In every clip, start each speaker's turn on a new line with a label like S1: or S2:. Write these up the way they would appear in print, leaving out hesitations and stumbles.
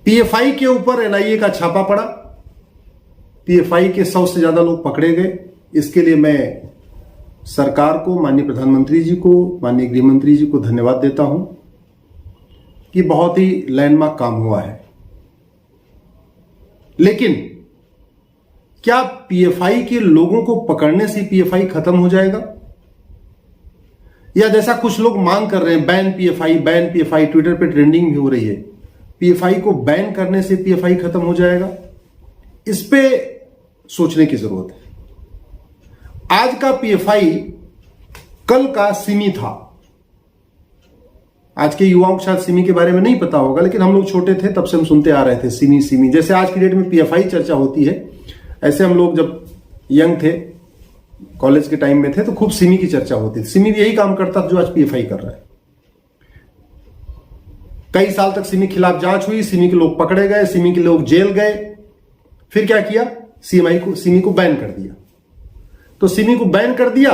S1: PFI के ऊपर NIA का छापा पड़ा, पीएफआई के 100 से ज्यादा लोग पकड़े गए। इसके लिए मैं सरकार को, माननीय प्रधानमंत्री जी को, माननीय गृह मंत्री जी को धन्यवाद देता हूं कि बहुत ही लैंडमार्क काम हुआ है। लेकिन क्या पीएफआई के लोगों को पकड़ने से पीएफआई खत्म हो जाएगा, या जैसा कुछ लोग मांग कर रहे हैं ban PFI, ban PFI, Twitter पे ट्रेंडिंग भी हो रही है, पीएफआई को बैन करने से पीएफआई खत्म हो जाएगा? इस पे सोचने की जरूरत है। आज का पीएफआई कल का सिमी था। आज के युवाओं को शायद सिमी के बारे में नहीं पता होगा, लेकिन हम लोग छोटे थे तब से हम सुनते आ रहे थे सिमी सिमी। जैसे आज की डेट में पीएफआई चर्चा होती है, ऐसे हम लोग जब यंग थे, कॉलेज के टाइम में थे, तो खूब सिमी की चर्चा होती थी। सिमी यही काम करता था जो आज पीएफआई कर रहा है। कई साल तक सिमी के खिलाफ जांच हुई, सिमी के लोग पकड़े गए, सिमी के लोग जेल गए। फिर क्या किया, सिमी को बैन कर दिया। तो सिमी को बैन कर दिया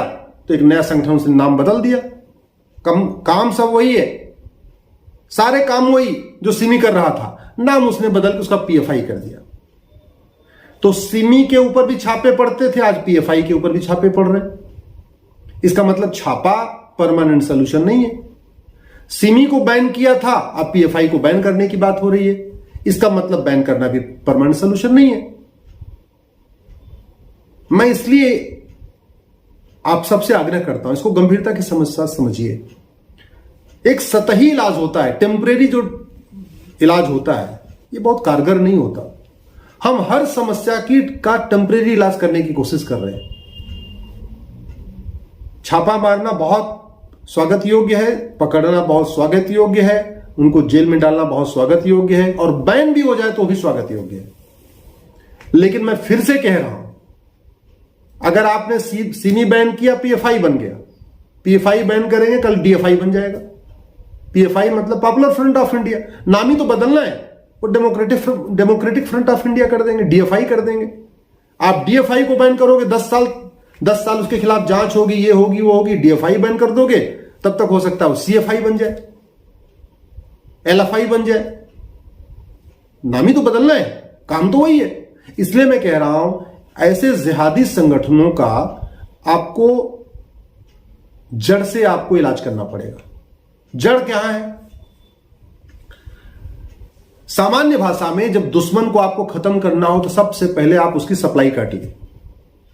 S1: तो एक नया संगठन से नाम बदल दिया। काम सब वही है, सारे काम वही जो सिमी कर रहा था, नाम उसने बदल के उसका पीएफआई कर दिया। तो सिमी के ऊपर भी छापे पड़ते थे, आज पीएफआई के ऊपर भी छापे पड़ रहे हैं। इसका मतलब छापा परमानेंट सोल्यूशन नहीं है। सिमी को बैन किया था, अब पीएफआई को बैन करने की बात हो रही है। इसका मतलब बैन करना भी परमानेंट सोल्यूशन नहीं है। मैं इसलिए आप सबसे आग्रह करता हूं, इसको गंभीरता की समस्या समझिए। एक सतही इलाज होता है, टेम्परेरी जो इलाज होता है, ये बहुत कारगर नहीं होता। हम हर समस्या का टेम्परेरी इलाज करने की कोशिश कर रहे हैं। छापा मारना बहुत स्वागत योग्य है, पकड़ना बहुत स्वागत योग्य है, उनको जेल में डालना बहुत स्वागत योग्य है, और बैन भी हो जाए तो भी स्वागत योग्य है। लेकिन मैं फिर से कह रहा हूं, अगर आपने सिमी बैन किया, पीएफआई बन गया। पीएफआई बैन करेंगे, कल डीएफआई बन जाएगा। पीएफआई मतलब पॉपुलर फ्रंट ऑफ इंडिया, नाम ही तो बदलना है। वो डेमोक्रेटिक फ्रंट ऑफ इंडिया कर देंगे, डीएफआई कर देंगे। आप डीएफआई को बैन करोगे, 10 साल उसके खिलाफ जांच होगी, ये होगी वो होगी। डीएफआई बैन कर दोगे, तब तक हो सकता है वो सीएफआई बन जाए, एलएफआई बन जाए। नाम ही तो बदलना है, काम तो वही है। इसलिए मैं कह रहा हूं, ऐसे जिहादी संगठनों का आपको जड़ से आपको इलाज करना पड़ेगा। जड़ क्या है? सामान्य भाषा में जब दुश्मन को आपको खत्म करना हो तो सबसे पहले आप उसकी सप्लाई काटिए,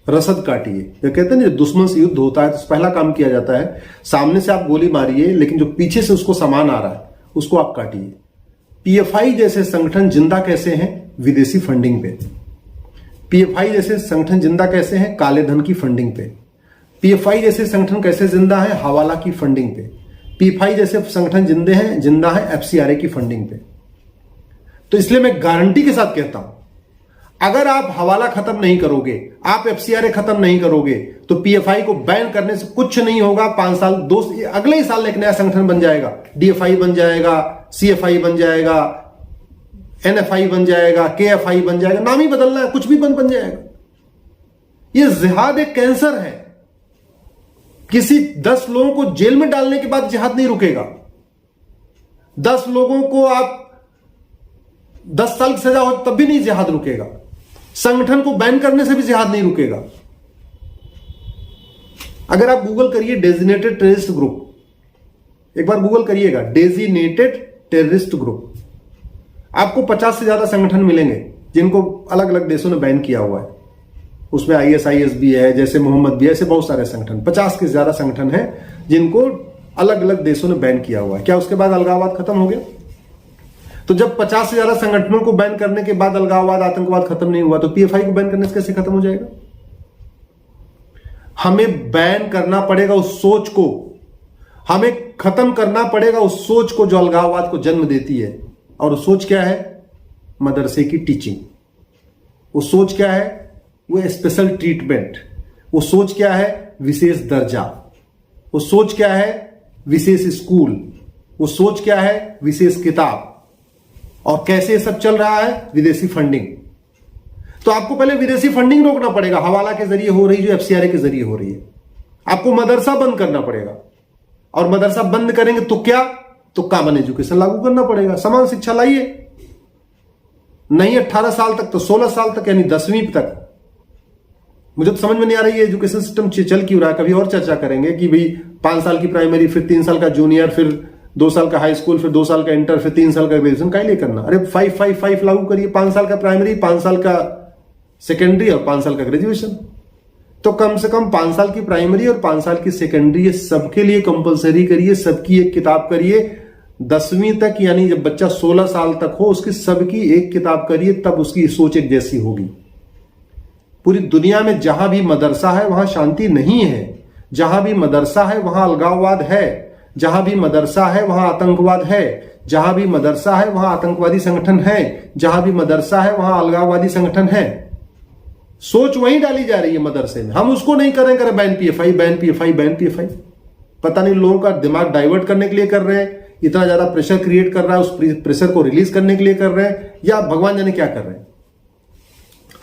S1: रसद काटिए। जो कहते हैं ना, दुश्मन से युद्ध होता है तो पहला काम किया जाता है, सामने से आप गोली मारिए, लेकिन जो पीछे से उसको सामान आ रहा है उसको आप काटिए। पीएफआई जैसे संगठन जिंदा कैसे हैं? विदेशी फंडिंग पे। पीएफआई जैसे संगठन जिंदा कैसे हैं? काले धन की फंडिंग पे। पीएफआई जैसे संगठन कैसे जिंदा है? हवाला की फंडिंग पे। पीएफआई जैसे संगठन जिंदा है एफसीआरए की फंडिंग पे। तो इसलिए मैं गारंटी के साथ कहता हूं, अगर आप हवाला खत्म नहीं करोगे, आप एफसीआरए खत्म नहीं करोगे, तो पीएफआई को बैन करने से कुछ नहीं होगा। 5 साल, अगले ही साल एक नया संगठन बन जाएगा, डीएफआई बन जाएगा, सीएफआई बन जाएगा, एनएफआई बन जाएगा, केएफआई बन जाएगा। नाम ही बदलना है, कुछ भी बन जाएगा। यह जिहाद एक कैंसर है। किसी 10 लोगों को जेल में डालने के बाद जिहाद नहीं रुकेगा। 10 लोगों को आप 10 साल की सजा हो तब भी नहीं जिहाद रुकेगा। संगठन को बैन करने से भी जिहाद नहीं रुकेगा। अगर आप गूगल करिए डेजिग्नेटेड टेररिस्ट ग्रुप, एक बार गूगल करिएगा डेजिग्नेटेड टेररिस्ट ग्रुप, आपको 50 से ज्यादा संगठन मिलेंगे जिनको अलग अलग देशों ने बैन किया हुआ है। उसमें आईएसआईएस भी है, जैसे मोहम्मद भी है, ऐसे बहुत सारे संगठन, 50 के ज्यादा संगठन हैं जिनको अलग अलग देशों ने बैन किया हुआ है। क्या उसके बाद अलगाववाद खत्म हो गया? तो जब 50 से ज्यादा संगठनों को बैन करने के बाद अलगाववाद, आतंकवाद खत्म नहीं हुआ, तो पीएफआई को बैन करने से कैसे खत्म हो जाएगा? हमें बैन करना पड़ेगा उस सोच को, हमें खत्म करना पड़ेगा उस सोच को जो अलगाववाद को जन्म देती है। और वो सोच क्या है? मदरसे की टीचिंग। वो सोच क्या है? वो स्पेशल ट्रीटमेंट। वो सोच क्या है? विशेष दर्जा। वो सोच क्या है? विशेष स्कूल। वो सोच क्या है? विशेष किताब। और कैसे सब चल रहा है? विदेशी फंडिंग। तो आपको पहले विदेशी फंडिंग रोकना पड़ेगा, हवाला के जरिए हो रही, जो एफसीआरए के जरिए हो रही है। आपको मदरसा बंद करना पड़ेगा, और मदरसा बंद करेंगे तो क्या? तो कॉमन एजुकेशन लागू करना पड़ेगा। समान शिक्षा लाइए, नहीं 18 साल तक तो 16 साल तक, यानी 10वीं तक। मुझे तो समझ में नहीं आ रही है एजुकेशन सिस्टम चल क्यों रहा है। कभी और चर्चा करेंगे कि भाई 5 साल की प्राइमरी, फिर 3 साल का जूनियर, फिर 2 साल का हाई स्कूल, फिर 2 साल का इंटर, फिर 3 साल का ग्रेजुएशन। क्या लिए करना? अरे 5-5-5 लागू करिए। 5 साल का प्राइमरी, 5 साल का सेकेंडरी और 5 साल का ग्रेजुएशन। तो कम से कम 5 साल की प्राइमरी और 5 साल की सेकेंडरी, ये सबके लिए कंपलसरी करिए। सबकी एक किताब करिए 10वीं तक, यानी जब बच्चा 16 साल तक हो उसकी सबकी एक किताब करिए, तब उसकी सोच एक जैसी होगी। पूरी दुनिया में जहां भी मदरसा है वहां शांति नहीं है, जहां भी मदरसा है वहां अलगाववाद है, जहां भी मदरसा है वहां आतंकवाद है, जहां भी मदरसा है वहां आतंकवादी संगठन है, जहां भी मदरसा है वहां अलगाववादी संगठन है। सोच वहीं डाली जा रही है मदरसे में। हम उसको नहीं करें ban PFI, ban PFI, ban PFI. पता नहीं लोगों का दिमाग डाइवर्ट करने के लिए कर रहे हैं, इतना ज्यादा प्रेशर क्रिएट कर रहा है, उस प्रेशर को रिलीज करने के लिए कर रहे हैं, या भगवान जाने क्या कर रहे हैं।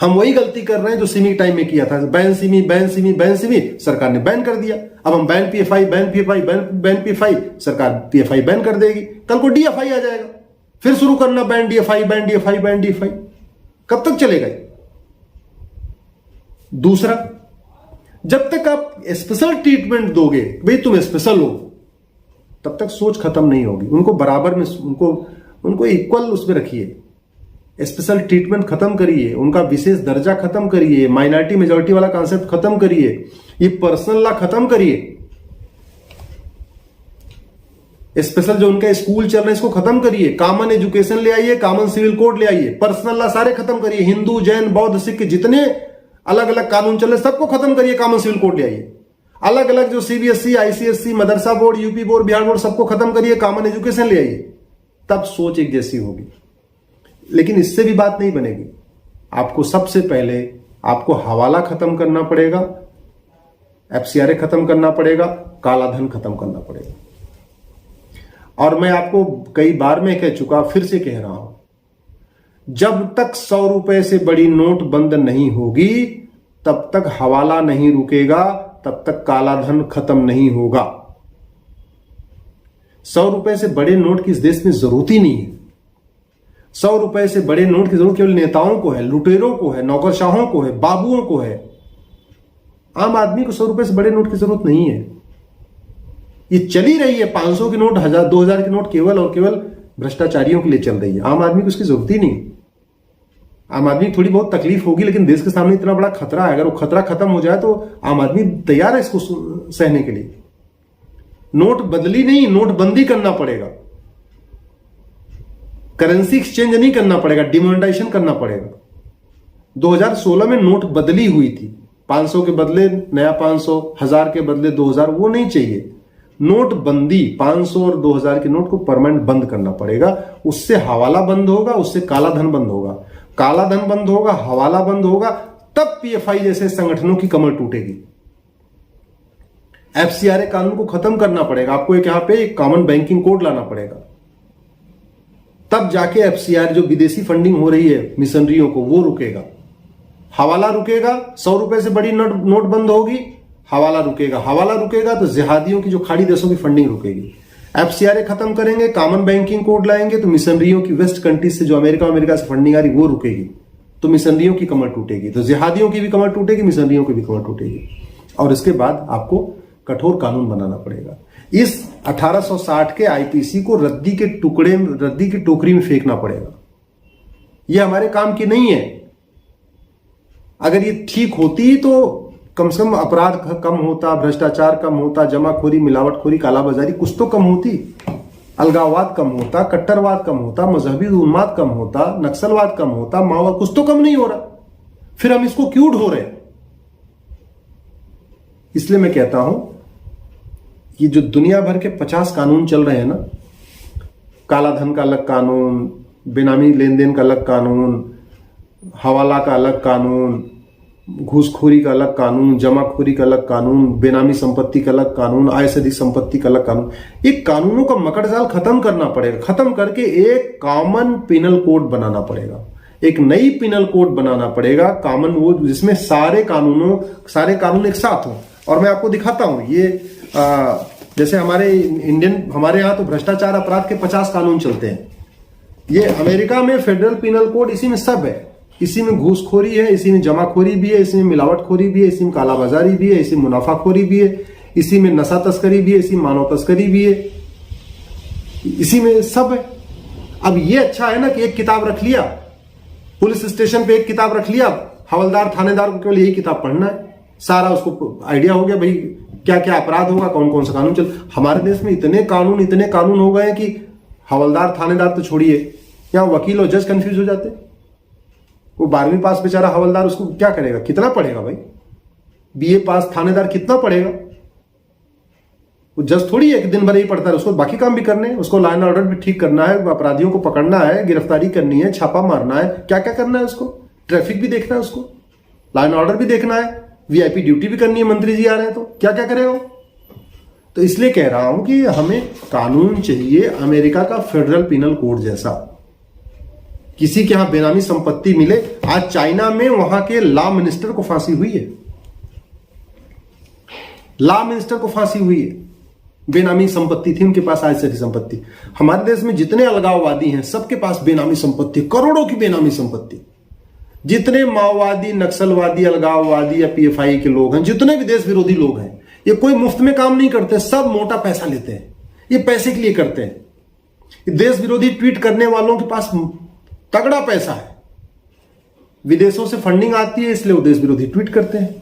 S1: हम वही गलती कर रहे हैं जो सिमी टाइम में किया था। Ban Simi, ban Simi, ban Simi, सरकार ने बैन कर दिया। अब हम ban PFI, ban PFI, ban PFI, सरकार पीएफआई बैन कर देगी। कल को डीएफआई आ जाएगा, फिर शुरू करना ban DFI, ban DFI, ban DFI. कब तक चलेगा? दूसरा, जब तक आप स्पेशल ट्रीटमेंट दोगे, भाई तुम स्पेशल हो, तब तक सोच खत्म नहीं होगी। उनको बराबर में, उनको इक्वल उसमें रखिए। स्पेशल ट्रीटमेंट खत्म करिए, उनका विशेष दर्जा खत्म करिए, माइनॉरिटी मेजॉरिटी वाला कॉन्सेप्ट खत्म करिए, ये पर्सनल लॉ खत्म करिए। स्पेशल जो उनके स्कूल चल रहे हैं इसको खत्म करिए, कॉमन एजुकेशन ले आइए, कॉमन सिविल कोड ले आइए, पर्सनल लॉ सारे खत्म करिए। हिंदू, जैन, बौद्ध, सिख जितने अलग अलग कानून चल रहे सबको खत्म करिए, कॉमन सिविल कोड ले आइए। अलग अलग जो सीबीएसई, आईसीएसई, मदरसा board, UP board, Bihar board, सबको खत्म करिए, कॉमन एजुकेशन ले आइए। तब सोच एक जैसी होगी। लेकिन इससे भी बात नहीं बनेगी। आपको सबसे पहले आपको हवाला खत्म करना पड़ेगा, एफसीआरए खत्म करना पड़ेगा, काला धन खत्म करना पड़ेगा। और मैं आपको कई बार में कह चुका, फिर से कह रहा हूं, जब तक 100 रुपए से बड़ी नोट बंद नहीं होगी तब तक हवाला नहीं रुकेगा, तब तक काला धन खत्म नहीं होगा। 100 रुपए से बड़े नोट की इस देश में जरूरत ही नहीं है। 100 रुपए से बड़े नोट की जरूरत केवल नेताओं को है, लुटेरों को है, नौकरशाहों को है, बाबुओं को है। आम आदमी को 100 रुपए से बड़े नोट की जरूरत नहीं है। ये चली रही है 500 की नोट, 1000, 2000 की नोट केवल और केवल भ्रष्टाचारियों के लिए चल रही है। आम आदमी को इसकी जरूरत ही नहीं। आम आदमी थोड़ी बहुत तकलीफ होगी, लेकिन देश के सामने इतना बड़ा खतरा है, अगर वो खतरा खत्म हो जाए तो आम आदमी तैयार है इसको सहने के लिए। नोट बदली नहीं, नोटबंदी करना पड़ेगा। करेंसी एक्सचेंज नहीं करना पड़ेगा, डिमोनेटाइजेशन करना पड़ेगा। 2016 में नोट बदली हुई थी, 500 के बदले नया 500, 1000 के बदले 2000, वो नहीं चाहिए। नोट बंदी, 500 और 2000 के नोट को परमानेंट बंद करना पड़ेगा। उससे हवाला बंद होगा, उससे काला धन बंद होगा। काला धन बंद होगा, हवाला बंद होगा, तब पीएफआई जैसे संगठनों की कमर टूटेगी। एफसीआरए कानून को खत्म करना पड़ेगा। आपको एक यहां पे एक कॉमन बैंकिंग कोड लाना पड़ेगा, तब जाके एफसीआर जो विदेशी फंडिंग हो रही है मिशनरियों को, वो रुकेगा। हवाला रुकेगा, 100 रुपए से बड़ी नोट बंद होगी, हवाला रुकेगा। हवाला रुकेगा तो जिहादियों की जो खाड़ी देशों की फंडिंग रुकेगी। एफसीआरए खत्म करेंगे, कॉमन बैंकिंग कोड लाएंगे, तो मिशनरियों की वेस्ट कंट्रीज से जो अमेरिका से फंडिंग आ रही वो रुकेगी, तो मिशनरियों की कमर टूटेगी, तो जिहादियों की भी कमर टूटेगी, मिशनरियों की भी कमर टूटेगी। और इसके बाद आपको कठोर कानून बनाना पड़ेगा। इस 1860 के आईपीसी को रद्दी की टोकरी में फेंकना पड़ेगा। यह हमारे काम की नहीं है। अगर ये ठीक होती तो कम से कम अपराध कम होता, भ्रष्टाचार कम होता, जमाखोरी, मिलावटखोरी, कालाबाजारी कुछ तो कम होती, अलगाववाद कम होता, कट्टरवाद कम होता, मजहबी उन्माद कम होता, नक्सलवाद कम होता, माओवाद, कुछ तो कम नहीं हो रहा। फिर हम इसको क्यों ढो रहे? इसलिए मैं कहता हूं, ये जो दुनिया भर के 50 कानून चल रहे हैं ना, काला धन का अलग कानून, बेनामी लेन देन का अलग कानून, हवाला का अलग कानून, घूसखोरी का अलग कानून, जमाखोरी का अलग कानून, बेनामी संपत्ति का अलग कानून, आय से अधिक संपत्ति का अलग कानून, ये कानूनों का मकड़जाल खत्म करना पड़ेगा। खत्म करके एक कॉमन पिनल कोड बनाना पड़ेगा, एक नई पिनल कोड बनाना पड़ेगा, कॉमन, वो जिसमें सारे कानून एक साथ हों। और मैं आपको दिखाता हूं, ये जैसे हमारे यहां तो भ्रष्टाचार अपराध के 50 कानून चलते हैं। ये अमेरिका में फेडरल पिनल कोड इसी में सब है। इसी में घूसखोरी है, इसी में जमाखोरी भी है, इसी में मिलावटखोरी भी है, इसी में कालाबाजारी भी है, इसी में मुनाफाखोरी भी है, इसी में नशा तस्करी भी है, इसी में मानव तस्करी भी है, इसी में सब है। अब ये अच्छा है ना कि एक किताब रख लिया, पुलिस स्टेशन पे एक किताब रख लिया, हवलदार थानेदार को केवल यही किताब पढ़ना है, सारा उसको आइडिया हो गया भाई क्या क्या अपराध होगा, कौन कौन सा कानून चल। हमारे देश में इतने कानून हो गए हैं कि हवलदार थानेदार तो छोड़िए, यहां वकील और जज कंफ्यूज हो जाते। वो 12वीं पास बेचारा हवलदार उसको क्या करेगा, कितना पढ़ेगा भाई, बीए पास थानेदार कितना पढ़ेगा, वो जज थोड़ी है कि दिन भर ही पढ़ता है, उसको बाकी काम भी करने, उसको लॉ एंड ऑर्डर भी ठीक करना है, अपराधियों को पकड़ना है, गिरफ्तारी करनी है, छापा मारना है, क्या क्या करना है उसको, ट्रैफिक भी देखना है उसको, लॉ एंड ऑर्डर भी देखना है, वीआईपी ड्यूटी भी करनी है, मंत्री जी आ रहे हैं तो क्या क्या करेगा। तो इसलिए कह रहा हूं कि हमें कानून चाहिए अमेरिका का फेडरल पिनल कोड जैसा, किसी के यहां बेनामी संपत्ति मिले। आज चाइना में वहां के लॉ मिनिस्टर को फांसी हुई है, लॉ मिनिस्टर को फांसी हुई है, बेनामी संपत्ति थी उनके पास, आज से संपत्ति। हमारे देश में जितने अलगाववादी हैं सबके पास बेनामी संपत्ति, करोड़ों की बेनामी संपत्ति। जितने माओवादी, नक्सलवादी, अलगाववादी या पीएफआई के लोग हैं, जितने भी देश विरोधी लोग हैं, ये कोई मुफ्त में काम नहीं करते, सब मोटा पैसा लेते हैं, ये पैसे के लिए करते हैं। देश विरोधी ट्वीट करने वालों के पास तगड़ा पैसा है, विदेशों से फंडिंग आती है, इसलिए वो देश विरोधी ट्वीट करते हैं।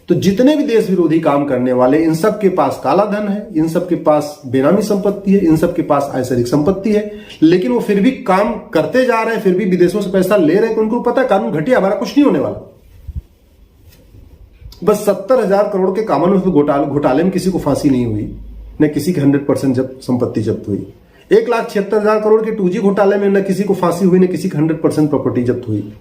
S1: तो जितने भी देश विरोधी काम करने वाले, इन सब के पास काला धन है, इन सब के पास बेनामी संपत्ति है, इन सब के पास ऐश्वर्यिक संपत्ति है, लेकिन वो फिर भी काम करते जा रहे हैं, फिर भी विदेशों से पैसा ले रहे हैं। उनको पता है कानून घटिया, हमारा कुछ नहीं होने वाला। बस 70,000 करोड़ के कामन घोटाले में किसी को फांसी नहीं हुई, न किसी की 100% संपत्ति जब्त हुई। 1,76,000 करोड़ के 2G घोटाले में न किसी को फांसी हुई, न किसी की 100% प्रॉपर्टी जब्त हुई।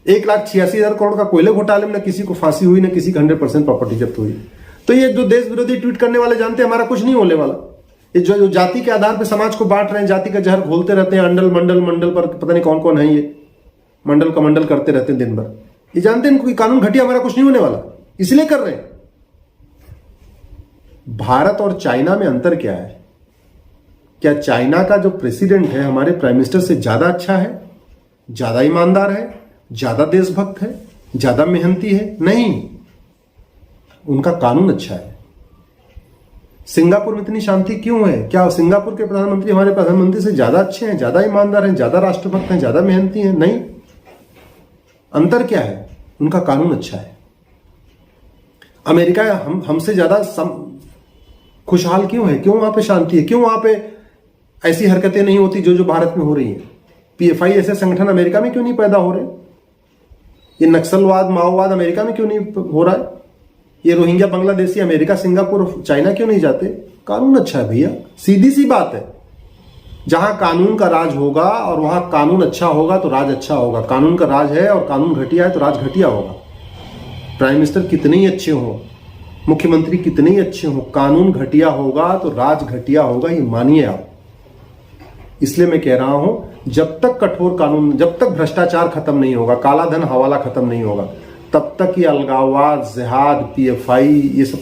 S1: 1,86,000 करोड़ का कोयले घोटाले में न किसी को फांसी हुई, न किसी की 100% प्रॉपर्टी जब्त हुई। तो ये जो देश विरोधी ट्वीट करने वाले जानते हैं हमारा कुछ नहीं होने वाला। ये जो जाति के आधार पर समाज को बांट रहे हैं, जाति का जहर घोलते रहते हैं, अंडल मंडल पर पता नहीं कौन कौन है, ये मंडल का मंडल करते रहते हैं दिन भर। ये जानते हैं इनको कानून घटिया, हमारा कुछ नहीं होने वाला, इसलिए कर रहे हैं। भारत और चाइना में अंतर क्या है? क्या चाइना का जो प्रेसिडेंट है हमारे प्राइम मिनिस्टर से ज्यादा अच्छा है, ज्यादा ईमानदार है, ज्यादा देशभक्त है, ज्यादा मेहनती है? नहीं, उनका कानून अच्छा है। सिंगापुर में इतनी शांति क्यों है? क्या सिंगापुर के प्रधानमंत्री हमारे प्रधानमंत्री से ज्यादा अच्छे हैं, ज्यादा ईमानदार हैं, ज्यादा राष्ट्रभक्त हैं, ज्यादा मेहनती हैं? नहीं। अंतर क्या है? उनका कानून अच्छा है। अमेरिका हमसे ज्यादा खुशहाल क्यों है? क्यों वहां पे शांति है? क्यों वहां पे ऐसी हरकतें नहीं होती जो भारत में हो रही हैं? पीएफआई ऐसे संगठन अमेरिका में क्यों नहीं पैदा हो रहे? ये नक्सलवाद, माओवाद अमेरिका में क्यों नहीं हो रहा है? ये Rohingya Bangladeshi America, Singapore, China क्यों नहीं जाते? कानून अच्छा है भैया, सीधी सी बात है। जहां कानून का राज होगा और वहां कानून अच्छा होगा तो राज अच्छा होगा। कानून का राज है और कानून घटिया है तो राज घटिया होगा। प्राइम मिनिस्टर कितने ही अच्छे हो, मुख्यमंत्री कितने ही अच्छे हो, कानून घटिया होगा तो राज घटिया होगा, ये मानिए आप। इसलिए मैं कह रहा हूं जब तक कठोर कानून, जब तक भ्रष्टाचार खत्म नहीं होगा, काला धन हवाला खत्म नहीं होगा, तब तक ये अलगाववाद, जिहाद, पीएफआई ये सब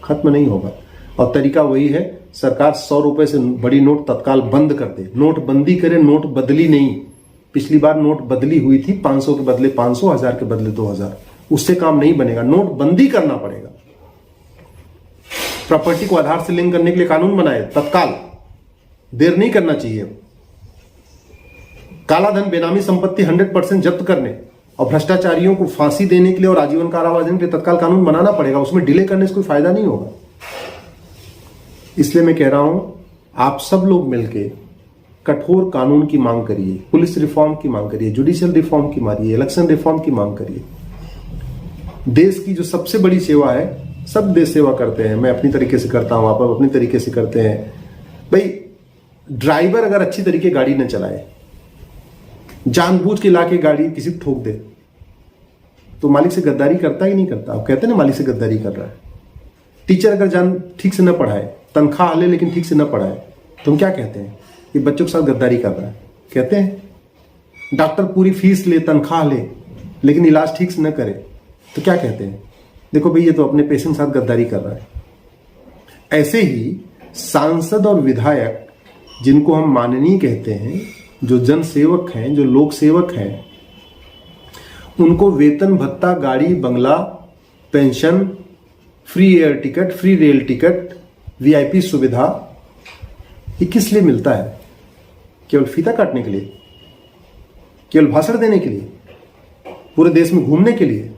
S1: खत्म नहीं होगा। और तरीका वही है, सरकार 100 रुपए से बड़ी नोट तत्काल बंद कर दे, नोट बंदी करे, नोट बदली नहीं। पिछली बार नोट बदली हुई थी, 500 के बदले 500, 1000 के बदले 2000, उससे काम नहीं बनेगा, नोट बंदी करना पड़ेगा। प्रॉपर्टी को आधार से लिंक करने के लिए कानून बनाए तत्काल, देर नहीं करना चाहिए। काला धन, बेनामी संपत्ति 100% जब्त करने और भ्रष्टाचारियों को फांसी देने के लिए और आजीवन कारावास देने के लिए तत्काल कानून बनाना पड़ेगा। उसमें डिले करने से कोई फायदा नहीं होगा। इसलिए मैं कह रहा हूं आप सब लोग मिलकर कठोर कानून की मांग करिए, पुलिस रिफॉर्म की मांग करिए, जुडिशियल रिफॉर्म की मांगिए, इलेक्शन रिफॉर्म की मांग करिए। देश की जो सबसे बड़ी सेवा है, सब देश सेवा करते हैं, मैं अपनी तरीके से करता हूं, आप अपनी तरीके से करते हैं। भाई ड्राइवर अगर अच्छी तरीके गाड़ी न चलाए, जानबूझ के लाके गाड़ी किसी को ठोक दे, तो मालिक से गद्दारी करता ही नहीं करता। आप कहते हैं ना मालिक से गद्दारी कर रहा है। टीचर अगर ठीक से न पढ़ाए, तनख्वाह ले लेकिन ठीक से न पढ़ाए, तो हम क्या कहते हैं? ये बच्चों के साथ गद्दारी कर रहा है, कहते हैं। डॉक्टर पूरी फीस ले, तनख्वाह ले, लेकिन इलाज ठीक से न करे, तो क्या कहते हैं? देखो भाई ये तो अपने पेशेंट के साथ गद्दारी कर रहा है। ऐसे ही सांसद और विधायक जिनको हम माननीय कहते हैं, जो जन सेवक हैं, जो लोक सेवक हैं, उनको वेतन भत्ता, गाड़ी बंगला, pension, free air ticket, free rail ticket, VIP सुविधा, ये किस लिए मिलता है? केवल फीता काटने के लिए? केवल भाषण देने के लिए? पूरे देश में घूमने के लिए?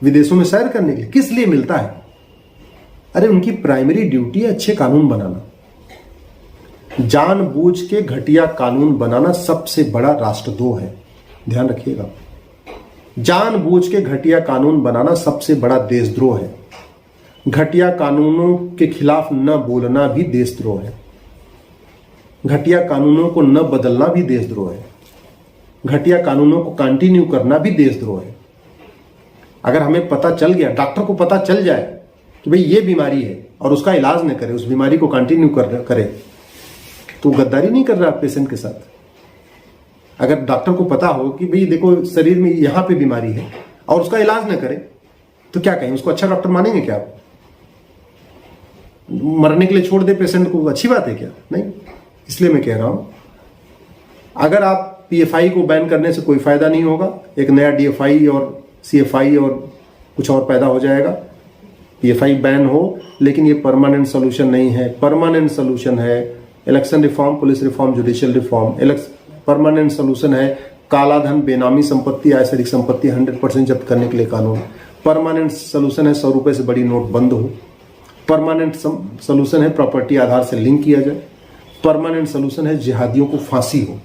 S1: विदेशों में सैर करने के लिए? किस लिए मिलता है? अरे उनकी प्राइमरी ड्यूटी है अच्छे कानून बनाना। जानबूझ के घटिया कानून बनाना सबसे बड़ा राष्ट्रद्रोह है, ध्यान रखिएगा। जानबूझ के घटिया कानून बनाना सबसे बड़ा देशद्रोह है। घटिया कानूनों के खिलाफ न बोलना भी देशद्रोह है। घटिया कानूनों को न बदलना भी देशद्रोह है। घटिया कानूनों को कंटिन्यू करना भी देशद्रोह है। अगर हमें पता चल गया, डॉक्टर को पता चल जाए कि भाई ये बीमारी है और उसका इलाज न करे, उस बीमारी को कंटिन्यू करे, तो गद्दारी नहीं कर रहा पेशेंट के साथ। अगर डॉक्टर को पता हो कि भाई देखो शरीर में यहां पे बीमारी है और उसका इलाज न करे, तो क्या कहें? उसको अच्छा डॉक्टर मानेंगे क्या आप? मरने के लिए छोड़ दे पेशेंट को, अच्छी बात है क्या? नहीं। इसलिए मैं कह रहा हूं, अगर आप पीएफआई को बैन करने से कोई फायदा नहीं होगा, एक नया डीएफआई और सीएफआई और कुछ और पैदा हो जाएगा। पीएफआई बैन हो, लेकिन ये परमानेंट सोल्यूशन नहीं है। परमानेंट सोल्यूशन है election reform, police reform, judicial reform. Permanent solution है काला धन, बेनामी संपत्ति, अशरीक संपत्ति 100% जब्त करने के लिए कानून। परमानेंट सोल्यूशन है 100 रुपए से बड़ी नोट बंद हो। परमानेंट सोल्यूशन है प्रॉपर्टी आधार से लिंक किया जाए। परमानेंट सोल्यूशन है जिहादियों को फांसी हो।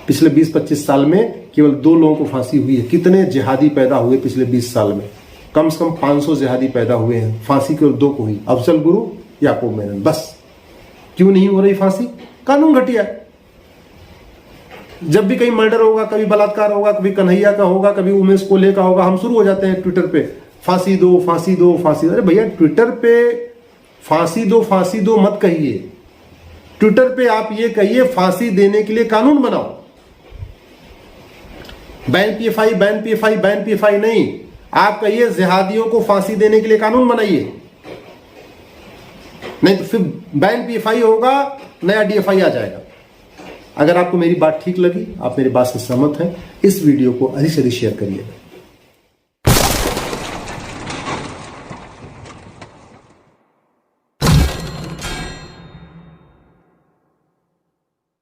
S1: पिछले 20-25 साल में केवल 2 लोगों को फांसी हुई है। कितने जिहादी पैदा हुए पिछले 20 साल में? कम से कम 500 जिहादी पैदा हुए हैं। फांसी केवल 2 को हुई, अफजल गुरु, याकूब मेनन, बस। क्यों नहीं हो रही फांसी? कानून घटिया है। जब भी कहीं मर्डर होगा, कभी बलात्कार होगा, कभी कन्हैया का होगा, कभी उमेश कोल्हे का होगा, हम शुरू हो जाते हैं ट्विटर पे फांसी दो, फांसी दो, फांसी दो। अरे भैया, ट्विटर पे फांसी दो मत कहिए। ट्विटर पे आप ये कहिए फांसी देने के लिए कानून बनाओ। Ban PFI, ban PFI, ban PFI नहीं, आप कहिए जिहादियों को फांसी देने के लिए कानून बनाइए। नहीं तो फिर बैन पीएफआई होगा, नया डीएफआई आ जाएगा। अगर आपको मेरी बात ठीक लगी, आप मेरी बात से सहमत हैं, इस वीडियो को अधिक से अधिक शेयर करिए।